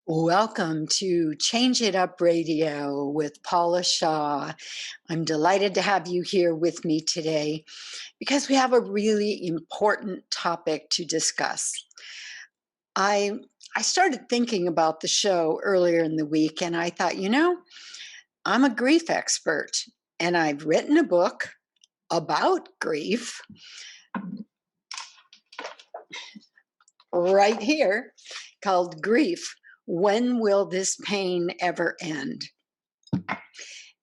Welcome to Change It Up Radio with Paula Shaw. I'm delighted to have you here with me today because we have a really important topic to discuss. I I started thinking about the show earlier in the week and I thought, I'm a grief expert and I've written a book about grief right here called Grief. When will this pain ever end?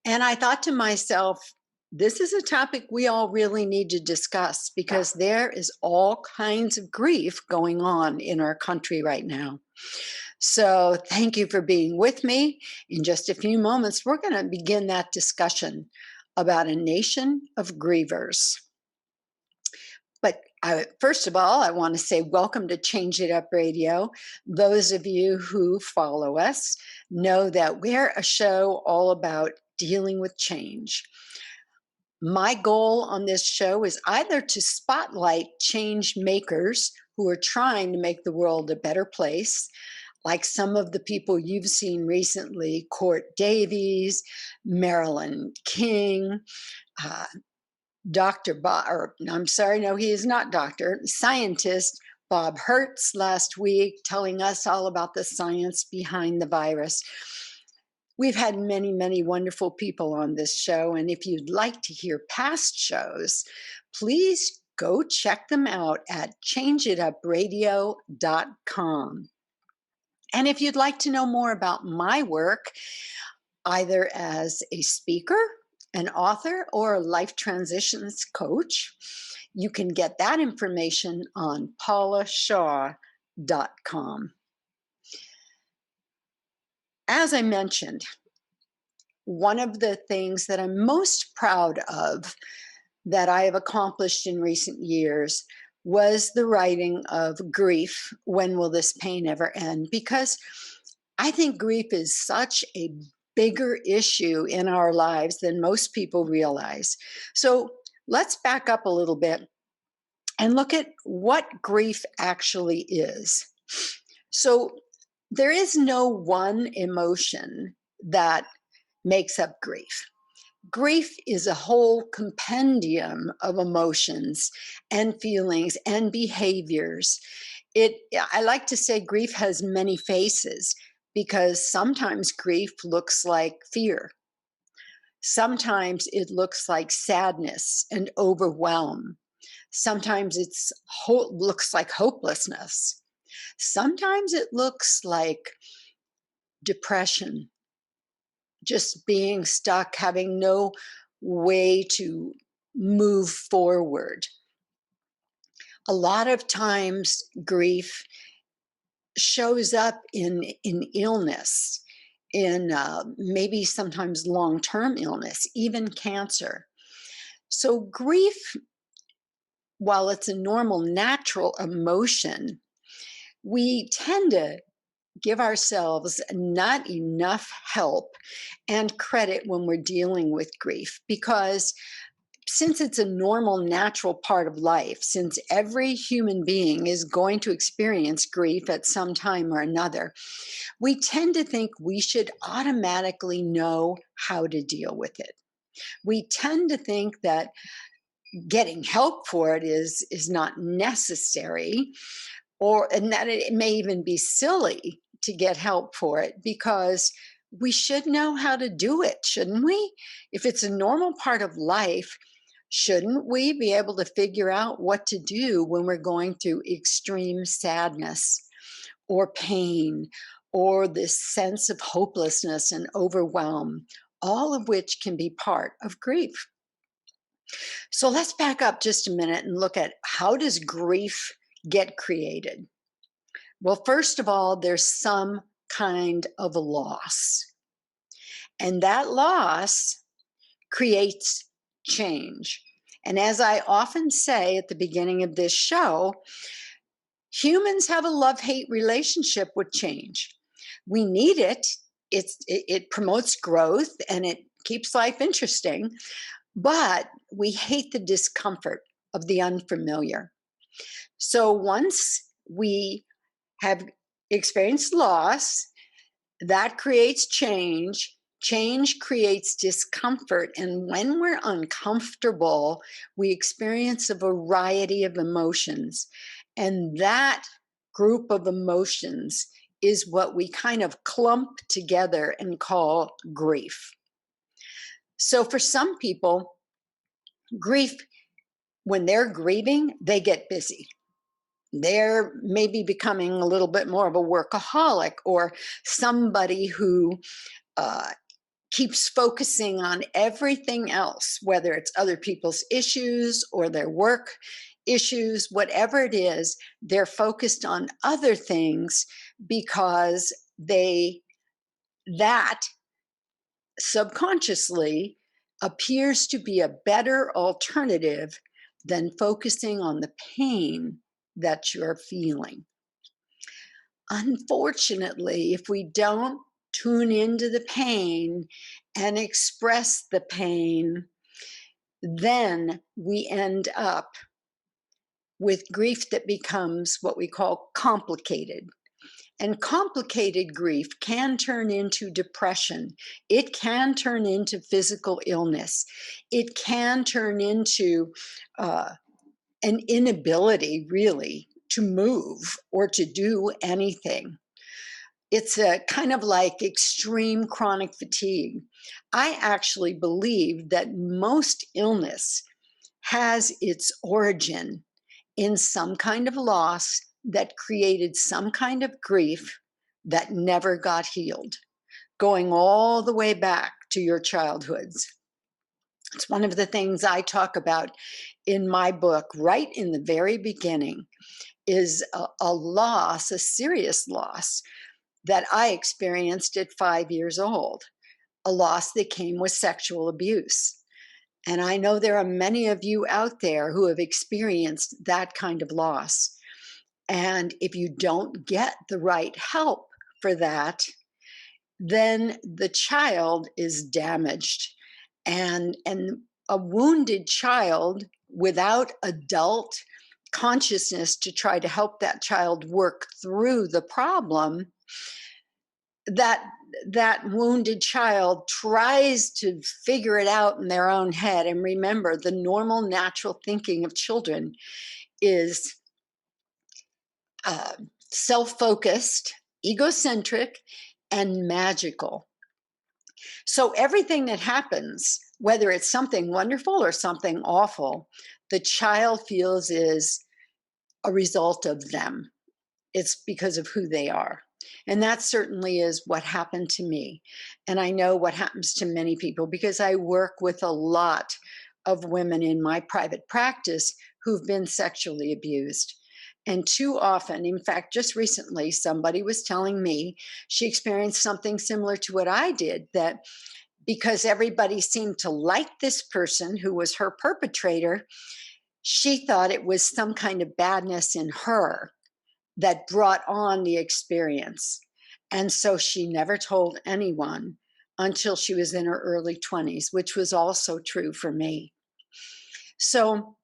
And I thought to myself, this is a topic we all really need to discuss because there is all kinds of grief going on in our country right now. So, thank you for being with me. In just a few moments, we're going to begin that discussion about a nation of grievers. But first of all, I want to say welcome to Change It Up Radio. Those of you who follow us know that we're a show all about dealing with change. My goal on this show is either to spotlight change makers who are trying to make the world a better place, like some of the people you've seen recently, Court Davies, Marilyn King, Dr. Bob, or I'm sorry, no, he is not doctor, scientist Bob Hertz last week telling us all about the science behind the virus. We've had many, many wonderful people on this show, and if you'd like to hear past shows, please go check them out at changeitupradio.com. And if you'd like to know more about my work, either as a speaker, an author, or a life transitions coach, you can get that information on paulashaw.com. As I mentioned, one of the things that I'm most proud of that I have accomplished in recent years was the writing of Grief, When Will This Pain Ever End? Because I think grief is such a bigger issue in our lives than most people realize. So let's back up a little bit and look at what grief actually is. So there is no one emotion that makes up grief. Grief is a whole compendium of emotions and feelings and behaviors. I like to say grief has many faces because sometimes grief looks like fear. Sometimes it looks like sadness and overwhelm. Sometimes it looks like hopelessness. Sometimes it looks like depression, just being stuck, having no way to move forward. A lot of times, grief shows up in illness, in maybe sometimes long-term illness, even cancer. So grief, while it's a normal, natural emotion, we tend to give ourselves not enough help and credit when we're dealing with grief because since it's a normal, natural part of life, since every human being is going to experience grief at some time or another, we tend to think we should automatically know how to deal with it. We tend to think that getting help for it is not necessary, and that it may even be silly to get help for it because we should know how to do it, shouldn't we? If it's a normal part of life, shouldn't we be able to figure out what to do when we're going through extreme sadness or pain or this sense of hopelessness and overwhelm, all of which can be part of grief? So let's back up just a minute and look at how does grief get created? Well, first of all, there's some kind of a loss. And that loss creates change. And as I often say at the beginning of this show, humans have a love-hate relationship with change. We need it. It promotes growth and it keeps life interesting, but we hate the discomfort of the unfamiliar. So once we have experienced loss, That creates change. Change creates discomfort. And when we're uncomfortable, we experience a variety of emotions. And that group of emotions is what we kind of clump together and call grief. So for some people, grief, when they're grieving, they get busy. They're maybe becoming a little bit more of a workaholic, or somebody who uh, keeps focusing on everything else, whether it's other people's issues or their work issues, whatever it is, they're focused on other things because that subconsciously appears to be a better alternative than focusing on the pain that you're feeling. Unfortunately, if we don't tune into the pain and express the pain, then we end up with grief that becomes what we call complicated. And complicated grief can turn into depression. It can turn into physical illness. It can turn into an inability, really, to move or to do anything. It's a kind of like extreme chronic fatigue. I actually believe that most illness has its origin in some kind of loss that created some kind of grief that never got healed, going all the way back to your childhoods. It's one of the things I talk about in my book, right in the very beginning, is a loss, a serious loss that I experienced at 5 years old, a loss that came with sexual abuse. And I know there are many of you out there who have experienced that kind of loss. And if you don't get the right help for that, then the child is damaged. And a wounded child without adult consciousness to try to help that child work through the problem, that wounded child tries to figure it out in their own head. And remember, the normal natural thinking of children is self-focused, egocentric, and magical. So everything that happens, whether it's something wonderful or something awful, the child feels is a result of them. It's because of who they are. And that certainly is what happened to me. And I know what happens to many people because I work with a lot of women in my private practice who've been sexually abused. And too often, in fact, just recently, somebody was telling me she experienced something similar to what I did, that because everybody seemed to like this person who was her perpetrator, she thought it was some kind of badness in her that brought on the experience. And so she never told anyone until she was in her early 20s, which was also true for me. So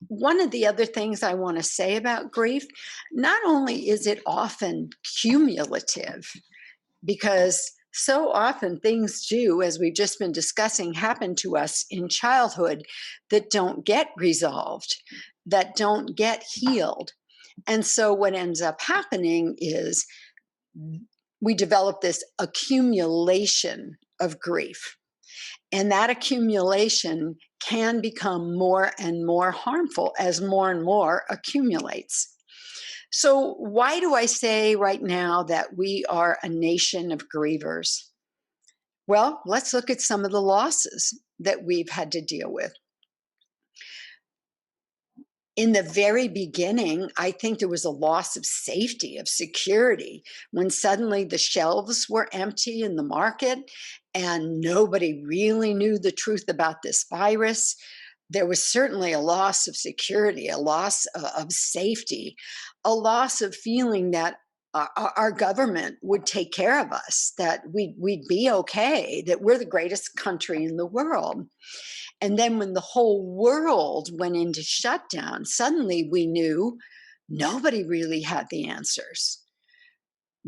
one of the other things I want to say about grief, not only is it often cumulative, because so often things do, as we've just been discussing, happen to us in childhood that don't get resolved, that don't get healed. And so what ends up happening is we develop this accumulation of grief. And that accumulation can become more and more harmful as more and more accumulates. So why do I say right now that we are a nation of grievers? Well, let's look at some of the losses that we've had to deal with. In the very beginning, I think there was a loss of safety, of security, when suddenly the shelves were empty in the market and nobody really knew the truth about this virus. There was certainly a loss of security, a loss of safety, a loss of feeling that our government would take care of us, that we'd be okay, that we're the greatest country in the world. And then when the whole world went into shutdown, suddenly we knew nobody really had the answers.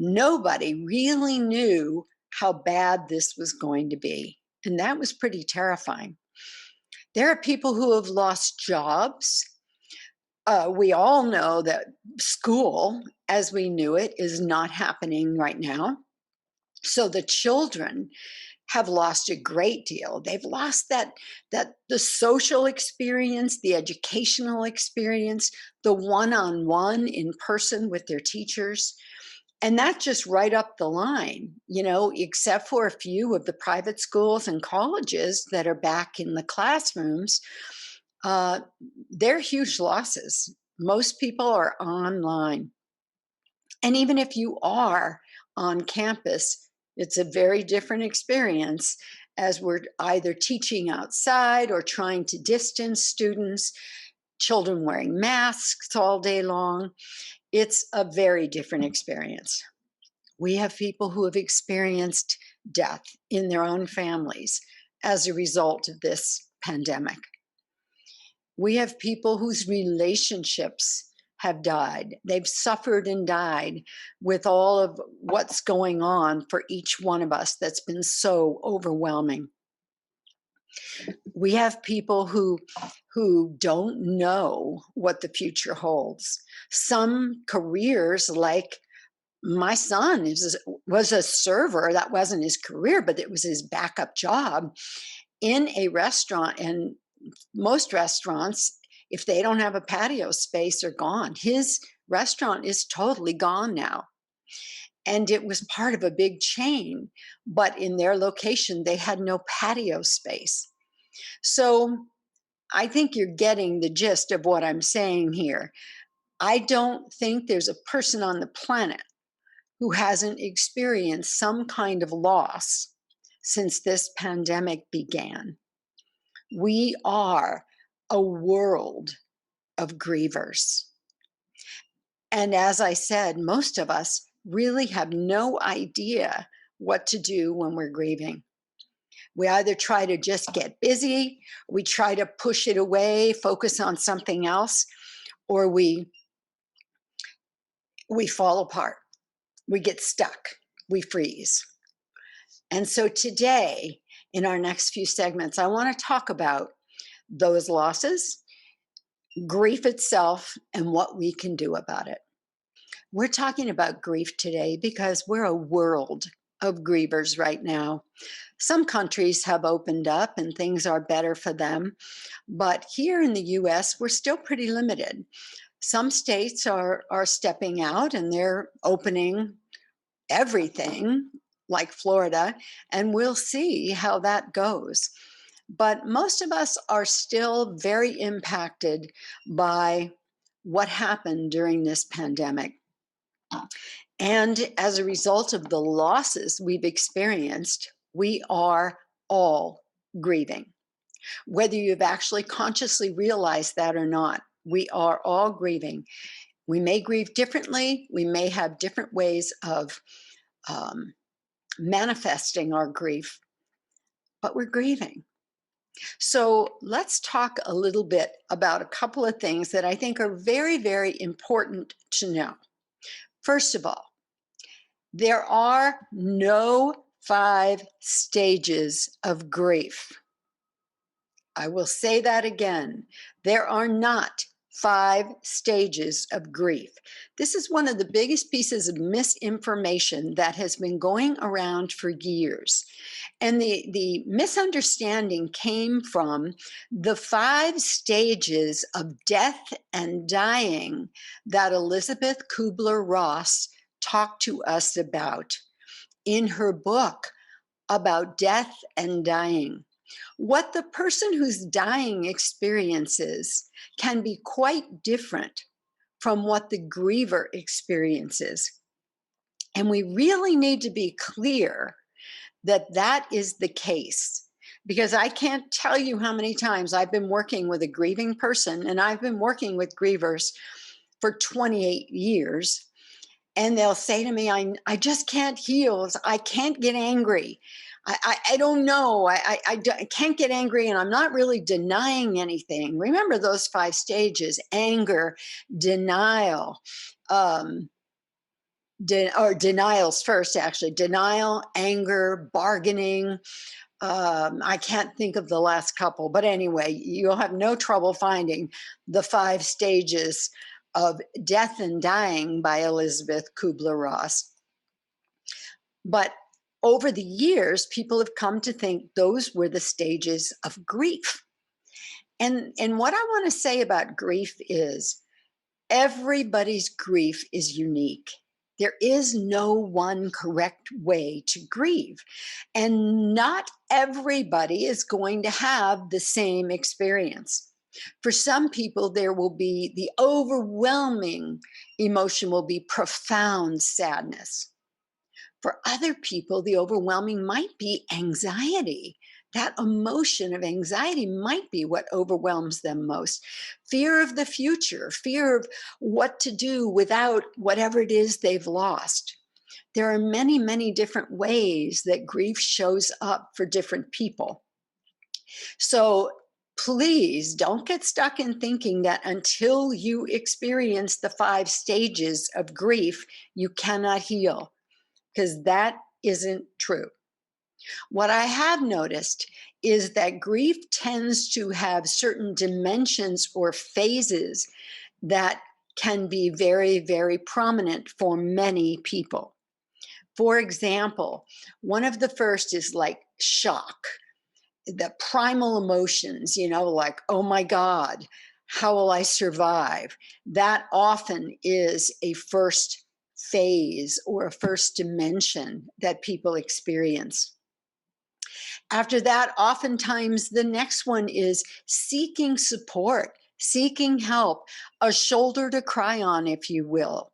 Nobody really knew how bad this was going to be. And that was pretty terrifying. There are people who have lost jobs. We all know that school, as we knew it, is not happening right now. So the children have lost a great deal. They've lost that the social experience, the educational experience, the one-on-one in person with their teachers. And that's just right up the line, except for a few of the private schools and colleges that are back in the classrooms. Uh, they're huge losses. Most people are online. And even if you are on campus, it's a very different experience as we're either teaching outside or trying to distance students, children wearing masks all day long. It's a very different experience. We have people who have experienced death in their own families as a result of this pandemic. We have people whose relationships have died. They've suffered and died with all of what's going on for each one of us that's been so overwhelming. We have people who don't know what the future holds. Some careers, like my son was a server. That wasn't his career, but it was his backup job in a restaurant. And most restaurants, if they don't have a patio space, are gone. His restaurant is totally gone now. And it was part of a big chain, but in their location, they had no patio space. So I think you're getting the gist of what I'm saying here. I don't think there's a person on the planet who hasn't experienced some kind of loss since this pandemic began. We are a world of grievers. And as I said, most of us really have no idea what to do when we're grieving. We either try to just get busy, we try to push it away, focus on something else, or we fall apart. We get stuck. We freeze. And so today, in our next few segments, I want to talk about those losses, grief itself, and what we can do about it. We're talking about grief today because we're a world of grievers right now. Some countries have opened up and things are better for them, but here in the US, we're still pretty limited. Some states are stepping out and they're opening everything, like Florida, and we'll see how that goes. But most of us are still very impacted by what happened during this pandemic. And as a result of the losses we've experienced, we are all grieving. Whether you've actually consciously realized that or not, we are all grieving. We may grieve differently. We may have different ways of manifesting our grief, but we're grieving. So let's talk a little bit about a couple of things that I think are very, very important to know. First of all, there are no 5 stages of grief. I will say that again. There are not 5 stages of grief. This is one of the biggest pieces of misinformation that has been going around for years. And the misunderstanding came from the 5 stages of death and dying that Elizabeth Kubler-Ross talked to us about in her book about death and dying. What the person who's dying experiences can be quite different from what the griever experiences. And we really need to be clear that that is the case. Because I can't tell you how many times I've been working with a grieving person, and I've been working with grievers for 28 years. And they'll say to me, I just can't heal. I can't get angry. I don't know. I can't get angry, and I'm not really denying anything. Remember those 5 stages: anger, denial, or denials first, actually. Denial, anger, bargaining. I can't think of the last couple, but anyway, you'll have no trouble finding the 5 stages of death and dying by Elizabeth Kubler-Ross. But over the years, people have come to think those were the stages of grief. And what I want to say about grief is everybody's grief is unique. There is no one correct way to grieve. And not everybody is going to have the same experience. For some people, there will be the overwhelming emotion will be profound sadness. For other people, the overwhelming might be anxiety. That emotion of anxiety might be what overwhelms them most. Fear of the future, fear of what to do without whatever it is they've lost. There are many, many different ways that grief shows up for different people. So please don't get stuck in thinking that until you experience the 5 stages of grief, you cannot heal, because that isn't true. What I have noticed is that grief tends to have certain dimensions or phases that can be very, very prominent for many people. For example, one of the first is like shock, the primal emotions, like, oh my God, how will I survive? That often is a first phase or a first dimension that people experience. After that, oftentimes the next one is seeking support, seeking help, a shoulder to cry on, if you will,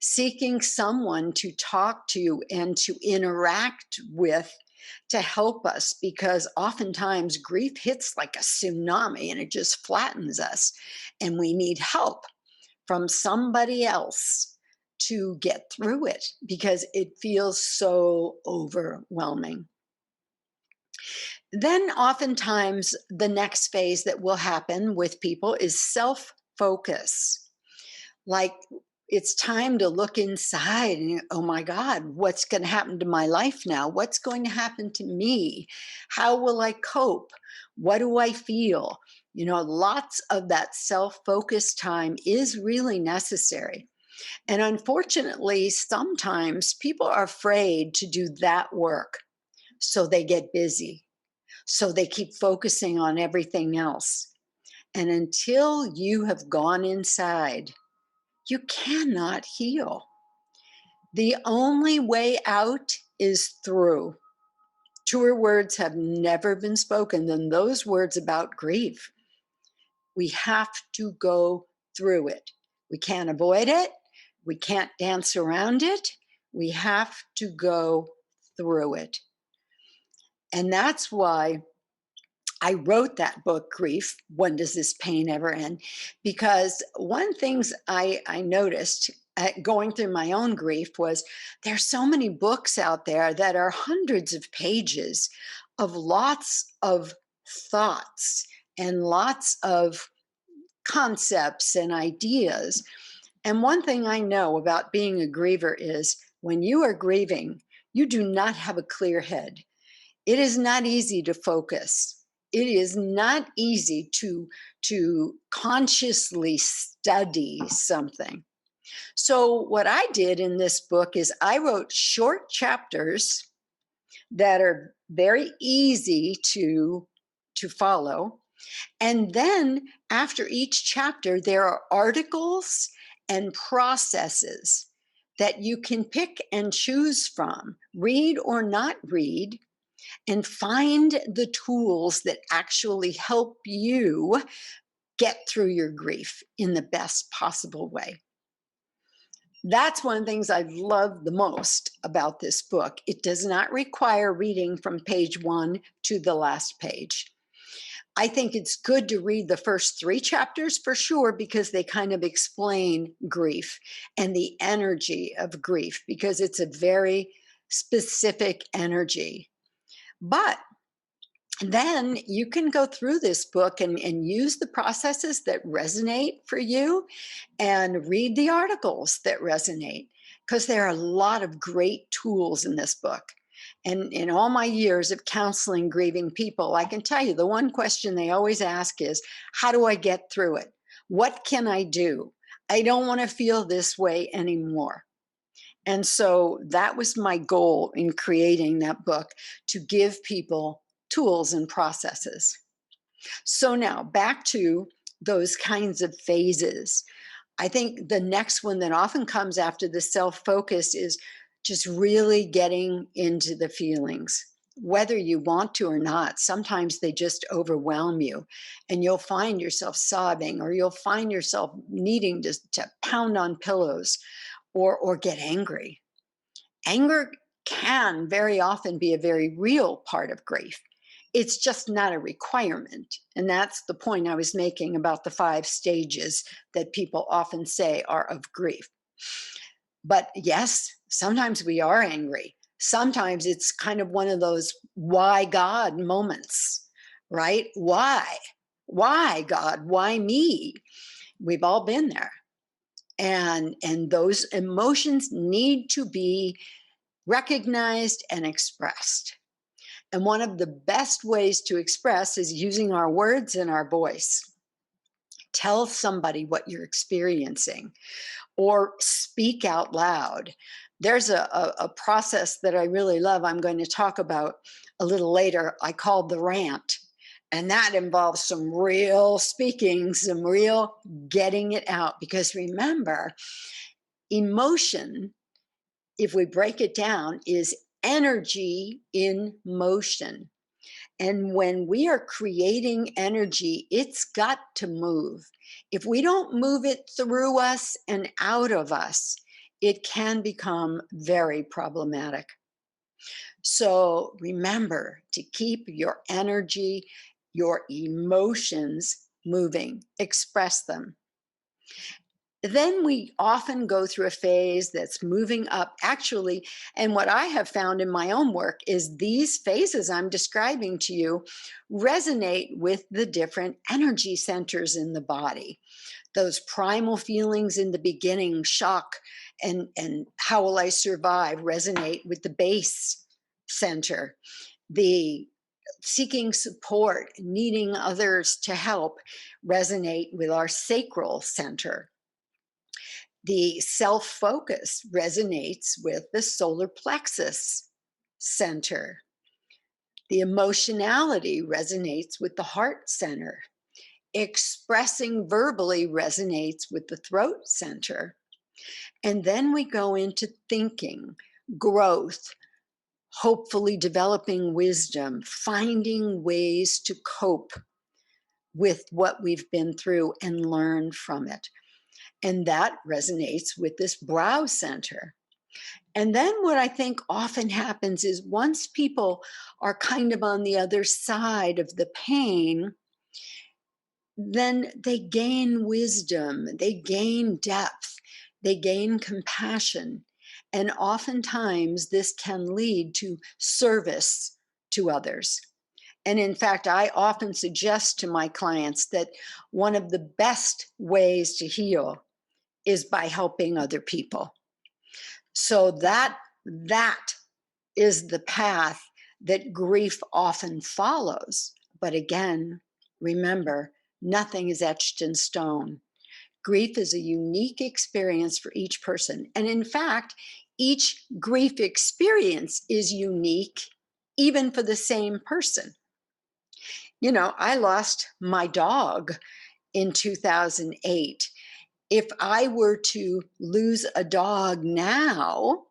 seeking someone to talk to and to interact with to help us, because oftentimes grief hits like a tsunami and it just flattens us, and we need help from somebody else to get through it because it feels so overwhelming. Then oftentimes the next phase that will happen with people is self-focus. Like, it's time to look inside and, oh my God, what's going to happen to my life now? What's going to happen to me? How will I cope? What do I feel? Lots of that self-focus time is really necessary. And unfortunately, sometimes people are afraid to do that work. So they get busy. So they keep focusing on everything else. And until you have gone inside, you cannot heal. The only way out is through. Truer words have never been spoken than those words about grief. We have to go through it. We can't avoid it. We can't dance around it. We have to go through it. And that's why I wrote that book, Grief, When Does This Pain Ever End? Because one things I noticed going through my own grief was there's so many books out there that are hundreds of pages of lots of thoughts and lots of concepts and ideas. And one thing I know about being a griever is when you are grieving, you do not have a clear head. It is not easy to focus. It is not easy to consciously study something. So what I did in this book is I wrote short chapters that are very easy to follow. And then after each chapter, there are articles and processes that you can pick and choose from, read or not read, and find the tools that actually help you get through your grief in the best possible way. That's one of the things I've loved the most about this book. It does not require reading from page 1 to the last page. I think it's good to read the first 3 chapters for sure, because they kind of explain grief and the energy of grief, because it's a very specific energy. But then you can go through this book and use the processes that resonate for you and read the articles that resonate. because there are a lot of great tools in this book. And in all my years of counseling grieving people, I can tell you the one question they always ask is, how do I get through it? What can I do? I don't want to feel this way anymore. And so that was my goal in creating that book, to give people tools and processes. So now back to those kinds of phases. I think the next one that often comes after the self focus is just really getting into the feelings, whether you want to or not. Sometimes they just overwhelm you, and you'll find yourself sobbing, or you'll find yourself needing to pound on pillows or get angry. Anger can very often be a very real part of grief. It's just not a requirement. And that's the point I was making about the 5 stages that people often say are of grief. But yes, sometimes we are angry. Sometimes it's kind of one of those why God moments, right? Why? Why God? Why me? We've all been there. And those emotions need to be recognized and expressed. And one of the best ways to express is using our words and our voice. Tell somebody what you're experiencing, or speak out loud. There's a process that I really love, I'm going to talk about a little later, I call the Rant. And that involves some real speaking, some real getting it out. Because remember, emotion, if we break it down, is energy in motion. And when we are creating energy, it's got to move. If we don't move it through us and out of us, it can become very problematic. So remember to keep your energy, your emotions moving, express them. Then we often go through a phase that's moving up. Actually, and what I have found in my own work is these phases I'm describing to you resonate with the different energy centers in the body. Those primal feelings in the beginning, shock and how will I survive, resonate with the base center. The seeking support, needing others to help, resonate with our sacral center. The self-focus resonates with the solar plexus center. The emotionality resonates with the heart center. Expressing verbally resonates with the throat center. And then we go into thinking, growth, hopefully developing wisdom, finding ways to cope with what we've been through and learn from it. And that resonates with this brow center. And then what I think often happens is once people are kind of on the other side of the pain, then they gain wisdom, they gain depth, they gain compassion. And oftentimes this can lead to service to others. And in fact, I often suggest to my clients that one of the best ways to heal is by helping other people. So that is the path that grief often follows. But again, remember, nothing is etched in stone. Grief is a unique experience for each person. And in fact, each grief experience is unique, even for the same person. You know, I lost my dog in 2008. If I were to lose a dog now,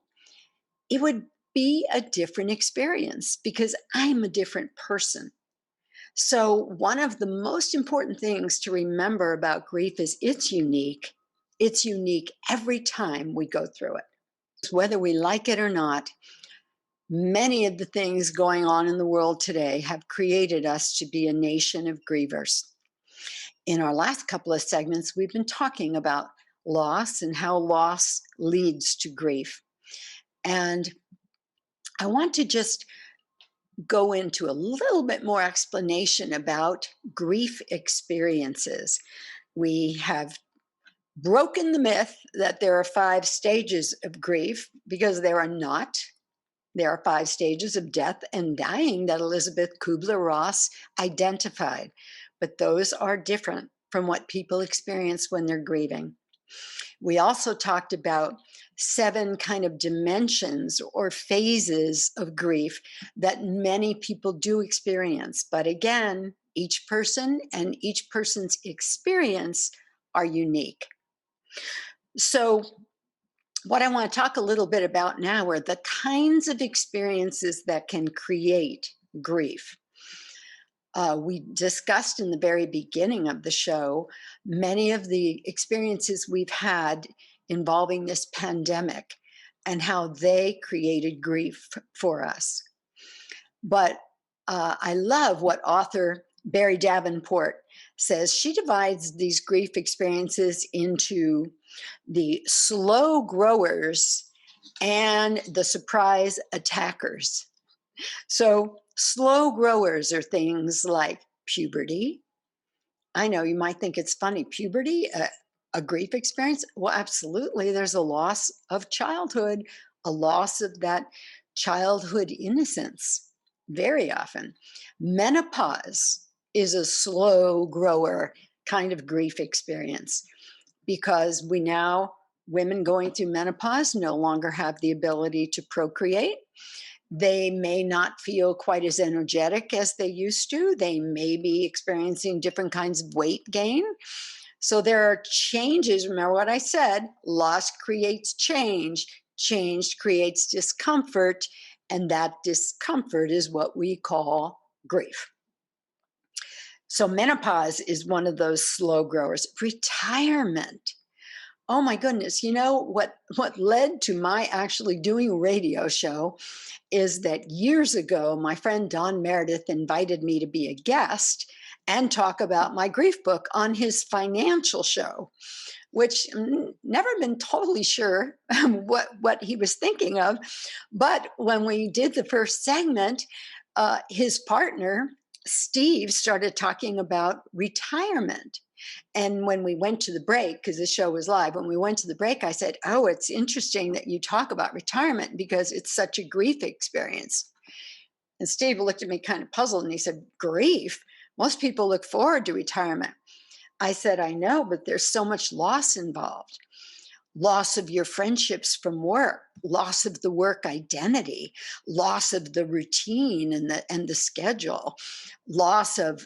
it would be a different experience because I'm a different person. So one of the most important things to remember about grief is it's unique. It's unique every time we go through it. Whether we like it or not, many of the things going on in the world today have created us to be a nation of grievers. In our last couple of segments, we've been talking about loss and how loss leads to grief. And I want to just go into a little bit more explanation about grief experiences. We have broken the myth that there are 5 stages of grief, because there are not. There are 5 stages of death and dying that Elizabeth Kubler-Ross identified, but those are different from what people experience when they're grieving. We also talked about 7 kind of dimensions or phases of grief that many people do experience. But again, each person and each person's experience are unique. So, what I want to talk a little bit about now are the kinds of experiences that can create grief. We discussed in the very beginning of the show many of the experiences we've had involving this pandemic and how they created grief for us. But I love what author Barry Davenport says. She divides these grief experiences into the slow growers and the surprise attackers. So, slow growers are things like puberty. I know you might think it's funny. Puberty, a grief experience? Well, absolutely. There's a loss of childhood, a loss of that childhood innocence, very often. Menopause is a slow grower kind of grief experience because women going through menopause no longer have the ability to procreate. They may not feel quite as energetic as they used to. They may be experiencing different kinds of weight gain. So there are changes. Remember what I said, loss creates change. Change creates discomfort. And that discomfort is what we call grief. So menopause is one of those slow growers. Retirement. Oh my goodness. You know what led to my actually doing a radio show is that years ago, my friend Don Meredith invited me to be a guest and talk about my grief book on his financial show, which never been totally sure what he was thinking of. But when we did the first segment, his partner, Steve, started talking about retirement. And when we went to the break, because the show was live, when we went to the break, I said, "Oh, it's interesting that you talk about retirement because it's such a grief experience." And Steve looked at me kind of puzzled and he said, "Grief? Most people look forward to retirement." I said, "I know, but there's so much loss involved. Loss of your friendships from work, loss of the work identity, loss of the routine and the schedule, loss of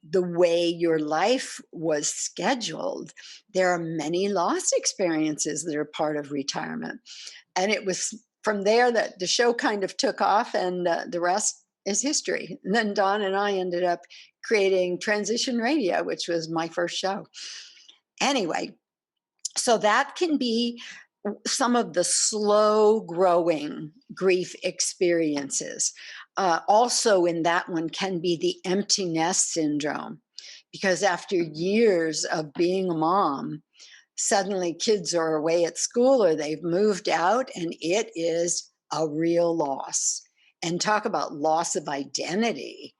the way your life was scheduled. There are many loss experiences that are part of retirement." And it was from there that the show kind of took off, and the rest is history. And then Don and I ended up creating Transition Radio, which was my first show. Anyway, so that can be some of the slow growing grief experiences. Also, in that one can be the empty nest syndrome, because after years of being a mom, suddenly kids are away at school or they've moved out, and it is a real loss. And talk about loss of identity,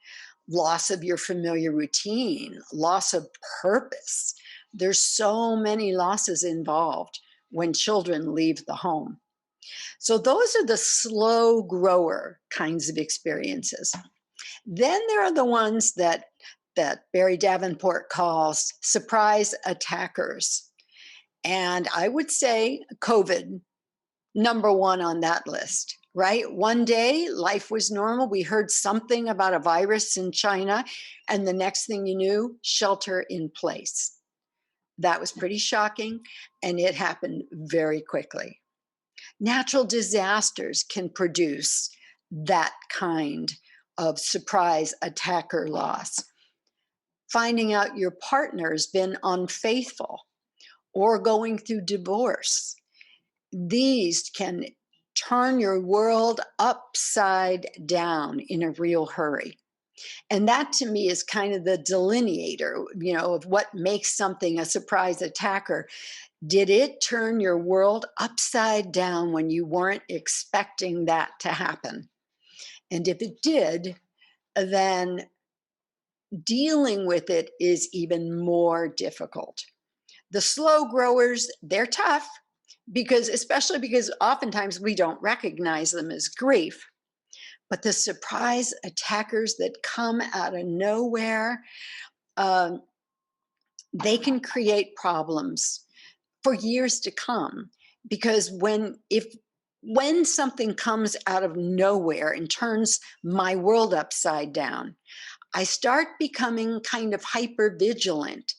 loss of your familiar routine, loss of purpose. There's so many losses involved when children leave the home. So those are the slow grower kinds of experiences. Then there are the ones that Barry Davenport calls surprise attackers. And I would say COVID, number one on that list, right? One day life was normal. We heard something about a virus in China, and the next thing you knew, shelter in place. That was pretty shocking, and it happened very quickly. Natural disasters can produce that kind of surprise attacker loss. Finding out your partner's been unfaithful or going through divorce. These can turn your world upside down in a real hurry. And that to me is kind of the delineator, of what makes something a surprise attacker. Did it turn your world upside down when you weren't expecting that to happen? And if it did, then dealing with it is even more difficult. The slow growers, they're tough because, especially because oftentimes we don't recognize them as grief. But the surprise attackers that come out of nowhere, um, they can create problems for years to come, because when something comes out of nowhere and turns my world upside down, I start becoming kind of hyper vigilant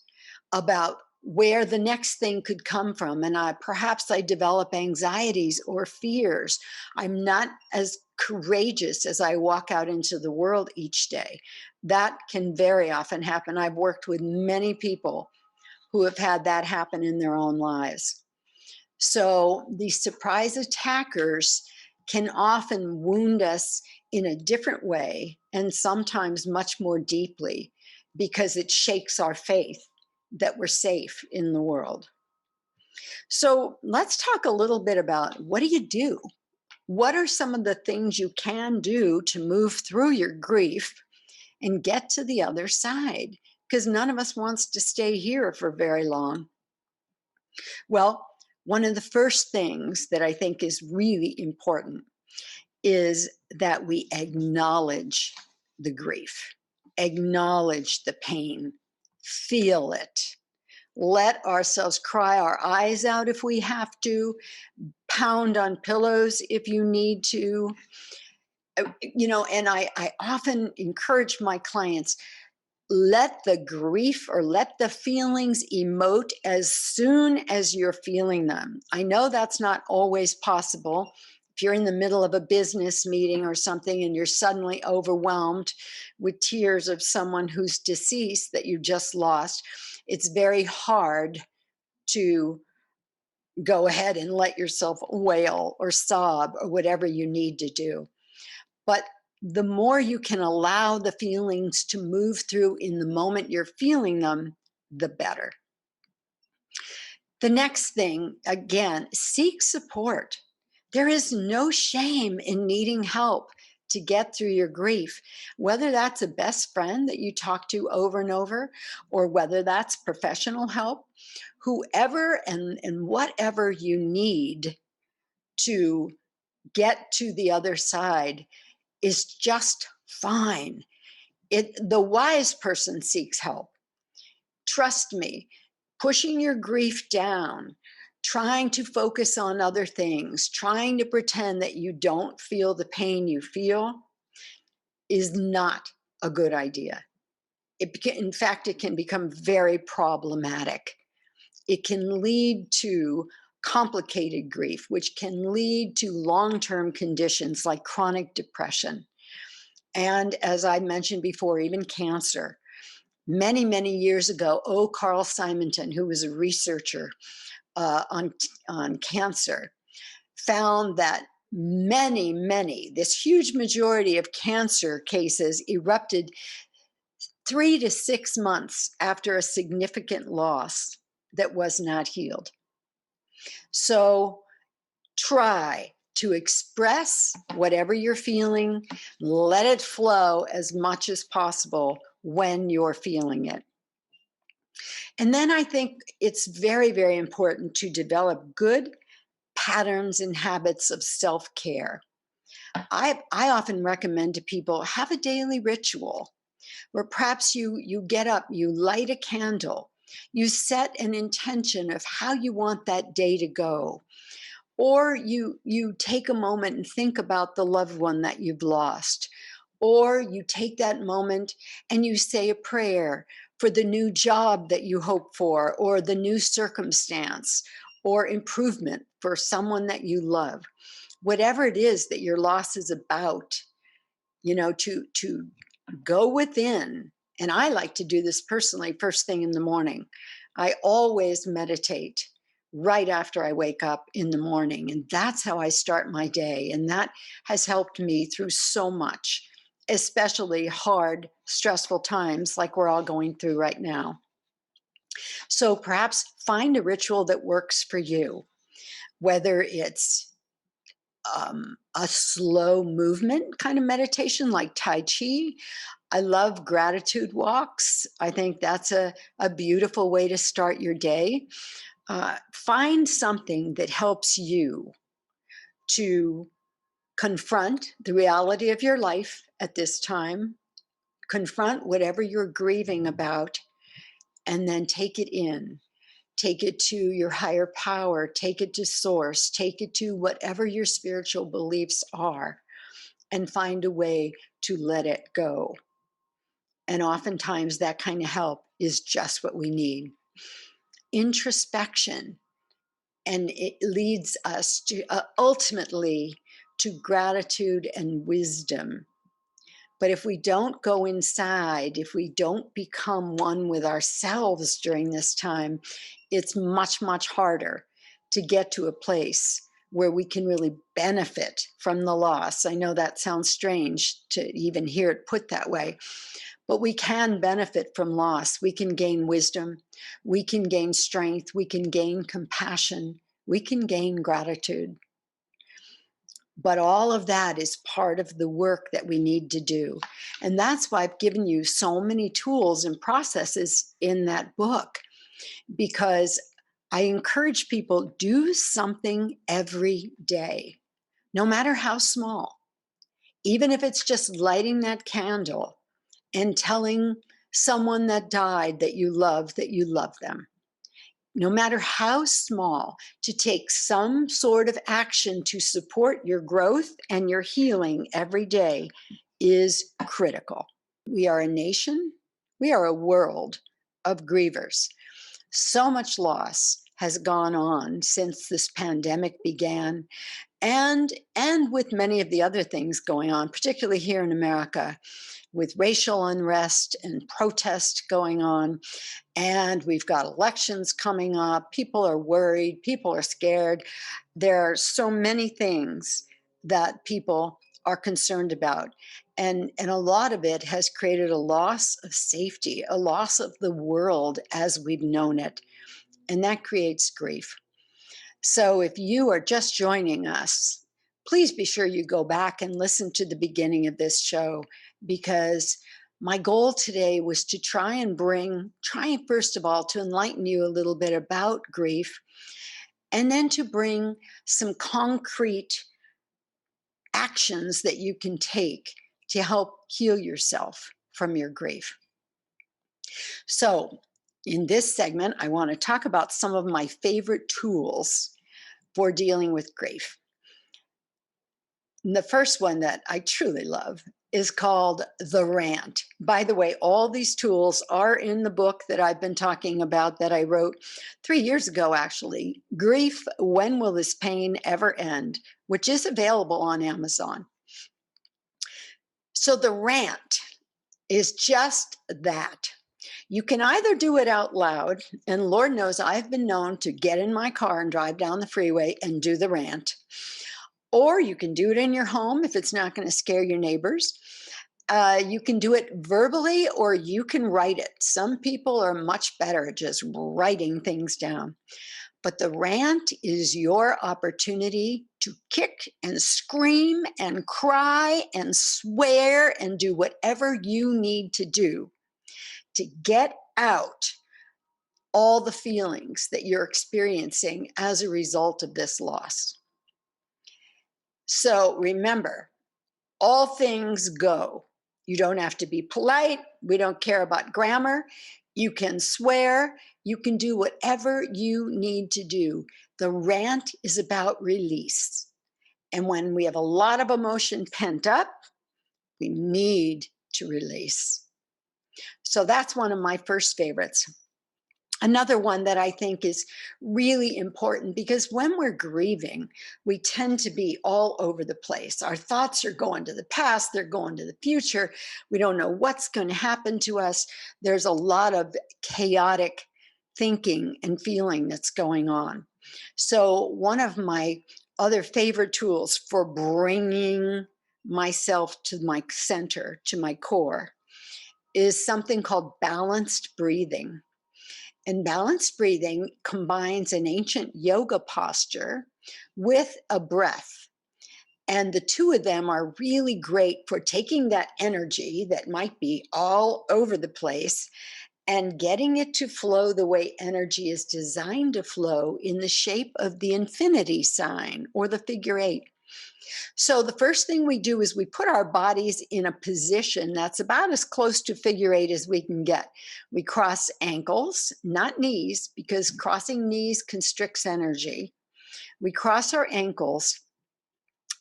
about where the next thing could come from, and I develop anxieties or fears. I'm not as courageous as I walk out into the world each day. That can very often happen. I've worked with many people who have had that happen in their own lives. So these surprise attackers can often wound us in a different way, and sometimes much more deeply, because it shakes our faith that we're safe in the world. So let's talk a little bit about, what do you do? What are some of the things you can do to move through your grief and get to the other side? Because none of us wants to stay here for very long. Well, one of the first things that I think is really important is that we acknowledge the grief, acknowledge the pain, feel it. Let ourselves cry our eyes out if we have to, pound on pillows if you need to. And I often encourage my clients, let the grief or let the feelings emote as soon as you're feeling them. I know that's not always possible. If you're in the middle of a business meeting or something and you're suddenly overwhelmed with tears of someone who's deceased that you just lost, it's very hard to go ahead and let yourself wail or sob or whatever you need to do. But the more you can allow the feelings to move through in the moment you're feeling them, the better. The next thing, again, seek support. There is no shame in needing help to get through your grief, whether that's a best friend that you talk to over and over, or whether that's professional help. Whoever and whatever you need to get to the other side is just fine. The wise person seeks help. Trust me, pushing your grief down, trying to focus on other things, trying to pretend that you don't feel the pain you feel is not a good idea. In fact, it can become very problematic. It can lead to complicated grief, which can lead to long-term conditions like chronic depression. And as I mentioned before, even cancer. Many, many years ago, Carl Simonton, who was a researcher on cancer, found that this huge majority of cancer cases erupted 3 to 6 months after a significant loss that was not healed. So try to express whatever you're feeling, let it flow as much as possible when you're feeling it. And then I think it's very, very important to develop good patterns and habits of self-care. I often recommend to people, have a daily ritual where perhaps you get up, you light a candle, you set an intention of how you want that day to go. Or you take a moment and think about the loved one that you've lost. Or you take that moment and you say a prayer for the new job that you hope for, or the new circumstance, or improvement for someone that you love. Whatever it is that your loss is about, to go within. And I like to do this personally first thing in the morning. I always meditate right after I wake up in the morning. And that's how I start my day. And that has helped me through so much, especially hard, stressful times like we're all going through right now. So perhaps find a ritual that works for you, whether it's a slow movement kind of meditation like Tai Chi, I love gratitude walks. I think that's a beautiful way to start your day. Find something that helps you to confront the reality of your life at this time, confront whatever you're grieving about, and then take it in. Take it to your higher power, take it to source, take it to whatever your spiritual beliefs are, and find a way to let it go. And oftentimes that kind of help is just what we need. Introspection, and it leads us to ultimately to gratitude and wisdom. But if we don't go inside, if we don't become one with ourselves during this time, it's much, much harder to get to a place where we can really benefit from the loss. I know that sounds strange to even hear it put that way, but we can benefit from loss. We can gain wisdom, we can gain strength, we can gain compassion, we can gain gratitude. But all of that is part of the work that we need to do. And that's why I've given you so many tools and processes in that book, because I encourage people, do something every day, no matter how small. Even if it's just lighting that candle and telling someone that died that you love them. No matter how small, to take some sort of action to support your growth and your healing every day is critical. We are a nation, we are a world of grievers. So much loss has gone on since this pandemic began, and with many of the other things going on, particularly here in America, with racial unrest and protest going on. And we've got elections coming up. People are worried. People are scared. There are so many things that people are concerned about. And a lot of it has created a loss of safety, a loss of the world as we've known it. And that creates grief. So if you are just joining us, please be sure you go back and listen to the beginning of this show, because my goal today was to try first of all, to enlighten you a little bit about grief, and then to bring some concrete actions that you can take to help heal yourself from your grief. So in this segment, I want to talk about some of my favorite tools for dealing with grief. And the first one that I truly love is called the Rant. By the way, all these tools are in the book that I've been talking about that I wrote 3 years ago, actually, Grief, When Will This Pain Ever End?, which is available on Amazon. So the Rant is just that. You can either do it out loud, and Lord knows I've been known to get in my car and drive down the freeway and do the rant. Or you can do it in your home if it's not going to scare your neighbors. You can do it verbally, or you can write it. Some people are much better at just writing things down. But the rant is your opportunity to kick and scream and cry and swear and do whatever you need to do to get out all the feelings that you're experiencing as a result of this loss. So remember, all things go. You don't have to be polite. We don't care about grammar. You can swear. You can do whatever you need to do. The rant is about release. And when we have a lot of emotion pent up, we need to release. So that's one of my first favorites. Another one that I think is really important, because when we're grieving, we tend to be all over the place. Our thoughts are going to the past, they're going to the future. We don't know what's going to happen to us. There's a lot of chaotic thinking and feeling that's going on. So one of my other favorite tools for bringing myself to my center, to my core, is something called balanced breathing. And balanced breathing combines an ancient yoga posture with a breath. And the two of them are really great for taking that energy that might be all over the place and getting it to flow the way energy is designed to flow in the shape of the infinity sign or the figure eight. So the first thing we do is we put our bodies in a position that's about as close to figure eight as we can get. We cross ankles, not knees, because crossing knees constricts energy. We cross our ankles,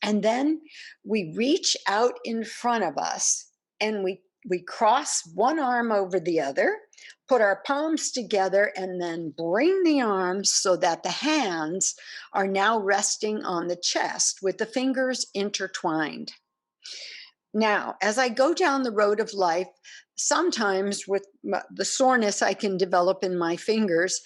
and then we reach out in front of us, and we cross one arm over the other, put our palms together, and then bring the arms so that the hands are now resting on the chest with the fingers intertwined. Now, as I go down the road of life, sometimes with the soreness I can develop in my fingers,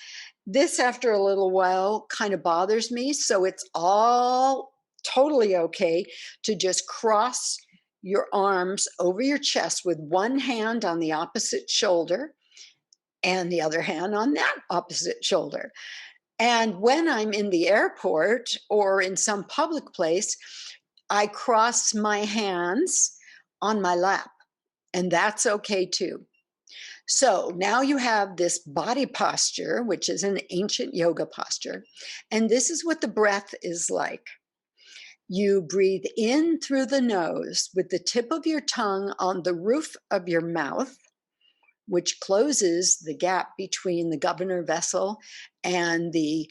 this after a little while kind of bothers me. So it's all totally okay to just cross your arms over your chest with one hand on the opposite shoulder and the other hand on that opposite shoulder. And when I'm in the airport or in some public place, I cross my hands on my lap, and that's okay too. So now you have this body posture, which is an ancient yoga posture. And this is what the breath is like. You breathe in through the nose with the tip of your tongue on the roof of your mouth, which closes the gap between the governor vessel and the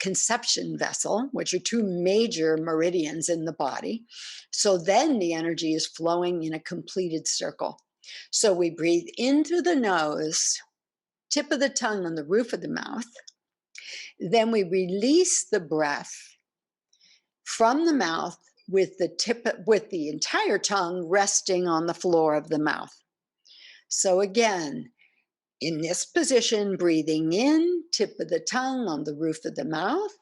conception vessel, which are two major meridians in the body. So then the energy is flowing in a completed circle. So we breathe in through the nose, tip of the tongue on the roof of the mouth. Then we release the breath from the mouth with the entire tongue resting on the floor of the mouth. So again, in this position, breathing in, tip of the tongue on the roof of the mouth,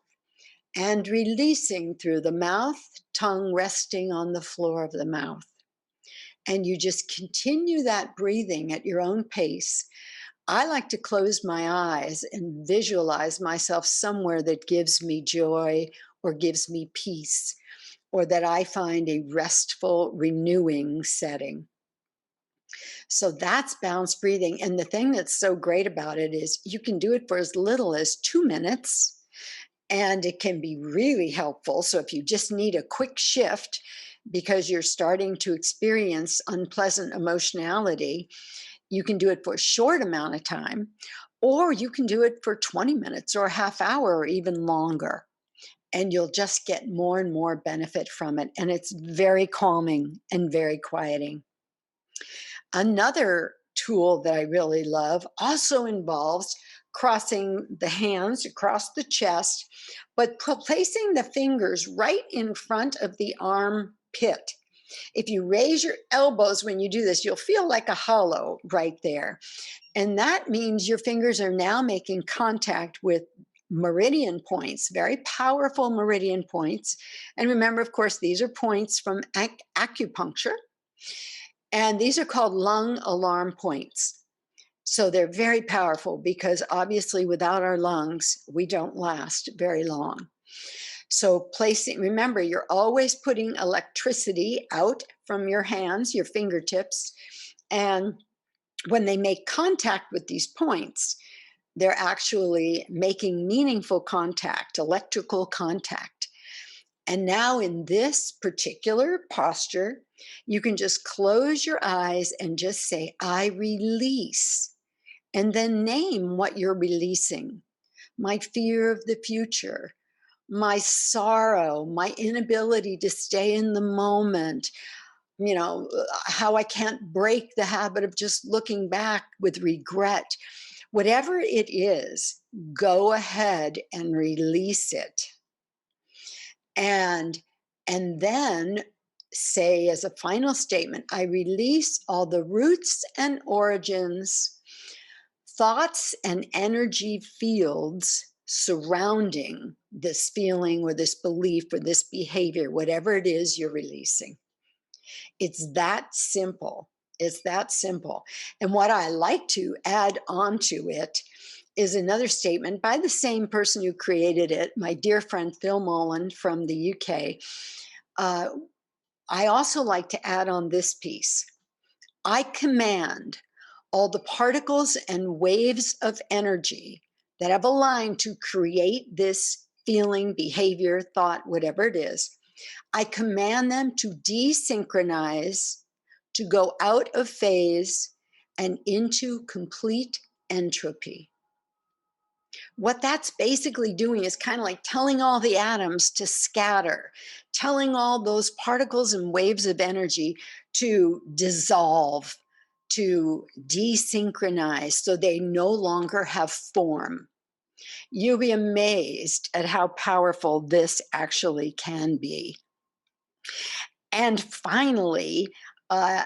and releasing through the mouth, tongue resting on the floor of the mouth. And you just continue that breathing at your own pace. I like to close my eyes and visualize myself somewhere that gives me joy or gives me peace, or that I find a restful, renewing setting. So that's balanced breathing. And the thing that's so great about it is you can do it for as little as 2 minutes, and it can be really helpful. So if you just need a quick shift because you're starting to experience unpleasant emotionality, you can do it for a short amount of time, or you can do it for 20 minutes or a half hour or even longer. And you'll just get more and more benefit from it. And it's very calming and very quieting. Another tool that I really love also involves crossing the hands across the chest, but placing the fingers right in front of the armpit. If you raise your elbows when you do this, you'll feel like a hollow right there. And that means your fingers are now making contact with meridian points, very powerful meridian points. And remember, of course, these are points from acupuncture. And these are called lung alarm points. So they're very powerful because obviously without our lungs, we don't last very long. So remember, you're always putting electricity out from your hands, your fingertips. And when they make contact with these points, they're actually making meaningful contact, electrical contact. And now in this particular posture, you can just close your eyes and just say, I release, and then name what you're releasing. My fear of the future, my sorrow, my inability to stay in the moment, how I can't break the habit of just looking back with regret. Whatever it is, go ahead and release it. And then say as a final statement, I release all the roots and origins, thoughts and energy fields surrounding this feeling or this belief or this behavior, whatever it is you're releasing. It's that simple. It's that simple. And what I like to add on to it is another statement by the same person who created it, my dear friend Phil Mullen from the UK. Uh, I also like to add on this piece. I command all the particles and waves of energy that have aligned to create this feeling, behavior, thought, whatever it is. I command them to desynchronize, to go out of phase and into complete entropy. What that's basically doing is kind of like telling all the atoms to scatter, telling all those particles and waves of energy to dissolve, to desynchronize so they no longer have form. You'll be amazed at how powerful this actually can be. And finally, uh,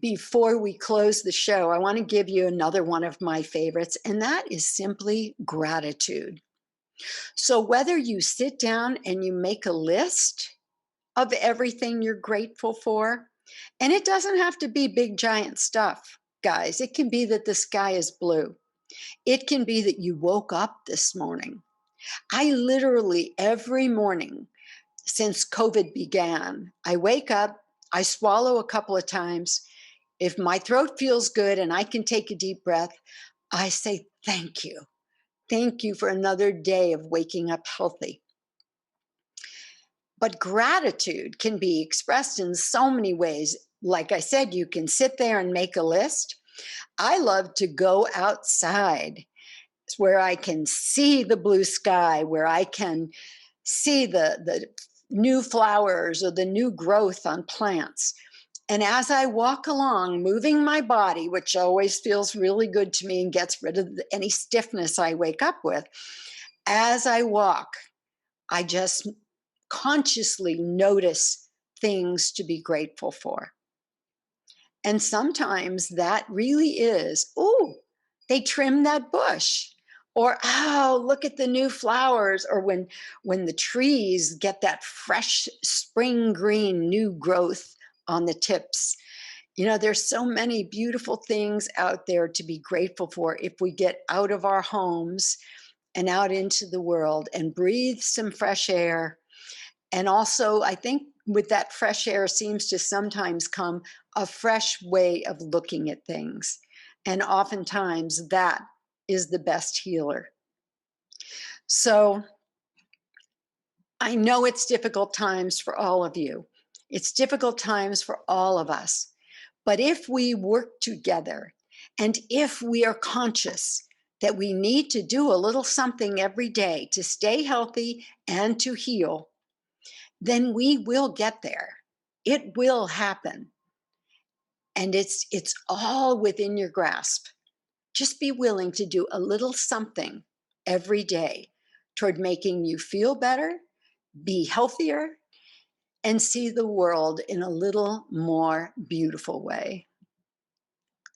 before we close the show, I want to give you another one of my favorites, and that is simply gratitude. So, whether you sit down and you make a list of everything you're grateful for, and it doesn't have to be big, giant stuff, guys. It can be that the sky is blue, it can be that you woke up this morning. I literally, every morning since COVID began, I wake up, I swallow a couple of times. If my throat feels good and I can take a deep breath, I say, thank you. Thank you for another day of waking up healthy. But gratitude can be expressed in so many ways. Like I said, you can sit there and make a list. I love to go outside where I can see the blue sky, where I can see the new flowers or the new growth on plants. And as I walk along, moving my body, which always feels really good to me and gets rid of any stiffness I wake up with, as I walk, I just consciously notice things to be grateful for. And sometimes that really is, oh, they trimmed that bush. Or, oh, look at the new flowers. Or when the trees get that fresh spring green new growth on the tips. You know, there's so many beautiful things out there to be grateful for if we get out of our homes and out into the world and breathe some fresh air. And also, I think with that fresh air seems to sometimes come a fresh way of looking at things. And oftentimes that is the best healer. So I know it's difficult times for all of you. It's difficult times for all of us. But if we work together and if we are conscious that we need to do a little something every day to stay healthy and to heal, then we will get there. It will happen. And it's all within your grasp. Just be willing to do a little something every day toward making you feel better, be healthier, and see the world in a little more beautiful way.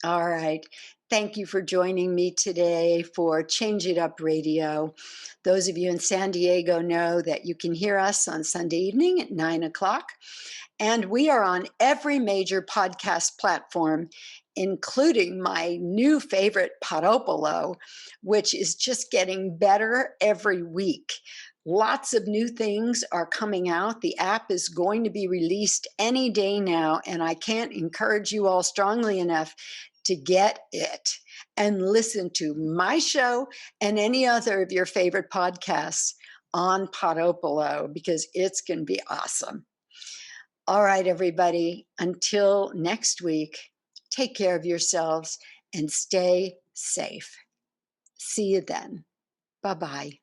All right. Thank you for joining me today for Change It Up Radio. Those of you in San Diego know that you can hear us on Sunday evening at 9 o'clock. And we are on every major podcast platform, including my new favorite, Paropolo, which is just getting better every week. Lots of new things are coming out. The app is going to be released any day now, and I can't encourage you all strongly enough to get it and listen to my show and any other of your favorite podcasts on Paropolo because it's going to be awesome. All right, everybody, until next week, take care of yourselves and stay safe. See you then. Bye-bye.